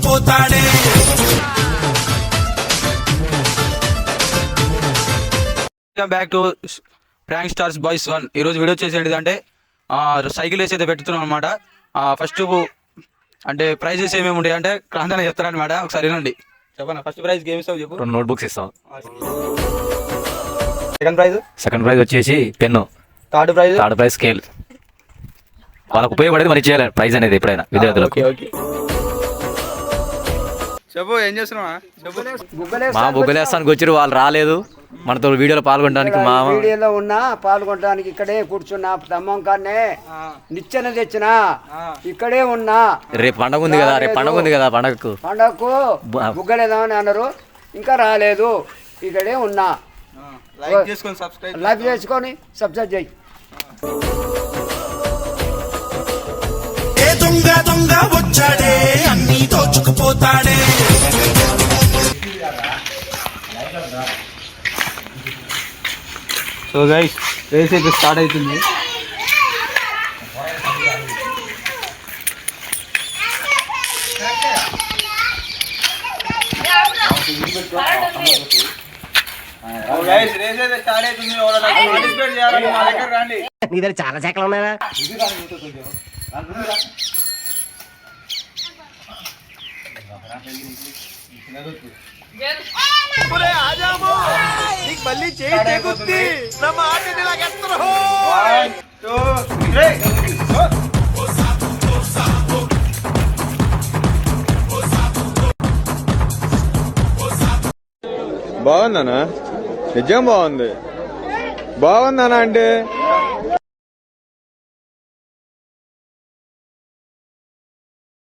దోచుకుపోతాడే. Back to prank stars boys 1. ఈరోజు video వచ్చేసి ఏంటంటే సైకిల్ వేసి అయితే పెట్టుతున్నాం అనమాట. ఫస్ట్ అంటే ప్రైజెస్ ఏమేమి ఉంటాయి అంటే క్రాంతి చెప్తారనమాట. ఒకసారి వినండి. చెప్పండి, ఫస్ట్ ప్రైజ్ గేమ్ ఇస్తావు చెప్పు. 2 నోట్బుక్స్ ఇస్తాం. సెకండ్ ప్రైజ్ వచ్చేసి పెన్ను. Third prize scale. వాళ్ళకు ఉపయోగపడేది మరి చేయాలి ప్రైజ్ అనేది ఎప్పుడైనా విద్యార్థులకు. చెప్పు, ఏం చేస్తున్నావా? మా బుగ్గలేస్తానికి వచ్చారు, వాళ్ళు రాలేదు. మనతో వీడియోలో పాల్గొనడానికి వీడియోలో ఉన్నా పాల్గొనడానికి ఇక్కడే కూర్చున్నా. తమ్మం కానే నిచ్చెన తెచ్చినా ఇక్కడే ఉన్నా. రేపు పండగ ఉంది కదా, పండగకు బుగ్గలేదామని అన్నారు, ఇంకా రాలేదు. ఇక్కడే ఉన్నా. లైక్ చేసుకొని సబ్స్క్రైబ్ చేయి. దొంగ వచ్చాడే, అన్ని దోచుకుపోతాడే. సో గైస్, రేస్ అయితే స్టార్ట్ అవుతుంది. నీ దగ్గర చాలా శాఖలు ఉన్నాయా? మళ్ళీ చేయి గుర్తి నా మాట బాగుందనా? నిజం బాగుంది. బాగుందనా అంటే